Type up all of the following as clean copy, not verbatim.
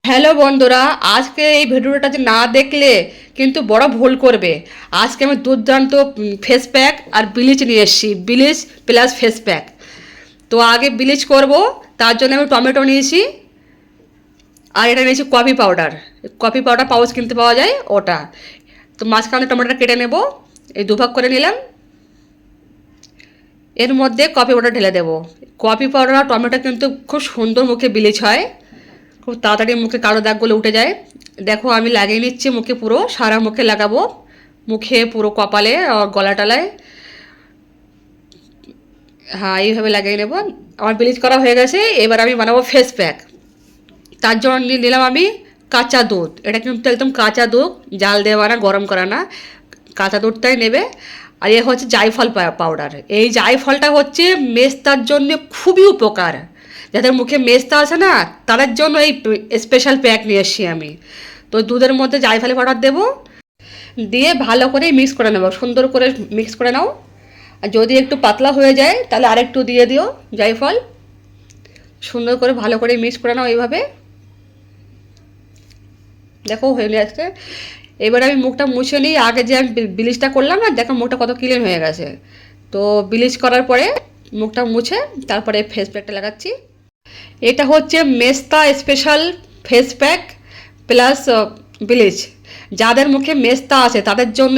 Hello বন্ধুরা, আজকে এই ভিডিওটা যে না দেখলে কিন্তু বড় ভুল করবে। আজকে আমি দুর্দান্ত ফেস প্যাক আর ব্লিচ নিয়ে এসেছি, ব্লিচ প্লাস ফেস প্যাক। তো আগে ব্লিচ করব, তার জন্য আমি টমেটো নিয়েছি আর এটা নিয়েছি coffee powder. Coffee powder pouch কিনতে পাওয়া যায় ওটা। তো মাঝখানে টমেটোটা কেটে নেব, এই দুভাগ করে নিলাম। এর মধ্যে কফি পাউডার ঢেলে দেবো। কফি পাউডার আর টমেটো কিন্তু খুব সুন্দর মুখে ব্লিচ হয়, খুব তাড়াতাড়ি মুখে কালো দাগগুলো উঠে যায়। দেখো আমি লাগিয়ে নিচ্ছি মুখে, পুরো সারা মুখে লাগাবো, মুখে পুরো কপালে আর গলা টলায়। হ্যাঁ, এইভাবে লাগিয়ে নেব। আমার ব্লিচ করা হয়ে গেছে, এবার আমি বানাবো ফেস প্যাক। তার জন্য নিলাম আমি কাঁচা দুধ। এটা কিন্তু একদম কাঁচা দুধ, জাল দেওয়া না, গরম করা না, কাঁচা দুধটাই নেবে। আর এ হচ্ছে জায়ফল পাউডার। এই জায়ফলটা হচ্ছে মেস্তার জন্য খুবই উপকার। যাদের মুখে মেস্তা আছে না, তাদের জন্য এই স্পেশাল প্যাক নিয়ে এসেছি আমি। তো দুধের মধ্যে জায়ফল পাউডার দেবো, দিয়ে ভালো করে মিক্স করে নেবো, সুন্দর করে মিক্স করে নাও। আর যদি একটু পাতলা হয়ে যায় তাহলে আরেকটু দিয়ে দিও জায়ফল। সুন্দর করে ভালো করে মিক্স করে নাও এইভাবে। দেখো হয়ে আসছে। এবার আমি মুখটা মুছে নিই। আগে যে আমি ব্লিচটা করলাম না, দেখো মুখটা কত ক্লিন হয়ে গেছে। তো ব্লিচ করার পরে মুখটা মুছে তারপরে ফেস প্যাকটা লাগাচ্ছি। এটা হচ্ছে মেস্তা special face pack plus bleach. যাদের মুখে মেস্তা আছে তাদের জন্য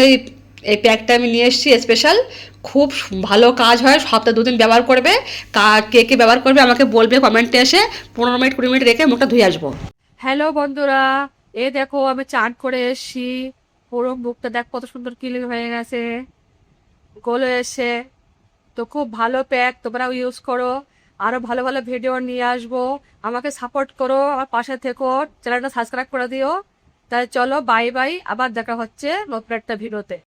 এই প্যাকটা আমি নিয়ে এসেছি স্পেশাল। খুব ভালো কাজ হয়, সপ্তাহে 2 দিন ব্যবহার করবে। কে কে ব্যবহার করবে আমাকে বলবে কমেন্টে এসে। 15 মিনিট 20 মিনিট রেখে মুখটা ধুয়ে আসবো। হ্যালো বন্ধুরা, এ দেখো আমি চান করে এসেছি। পুরো মুখটা দেখ কত সুন্দর ক্লিন হয়ে গেছে, গোলো এসে। তো খুব ভালো প্যাক, তোমরাও ইউজ করো। আরো ভালো ভালো ভিডিও নিয়ে আসবো। আমাকে সাপোর্ট করো, আমার পাশে থেকো, চ্যানেলটা সাবস্ক্রাইব করে দিও। তাই চলো, বাই বাই, আবার দেখা হচ্ছে নতুন একটা ভিডিওতে।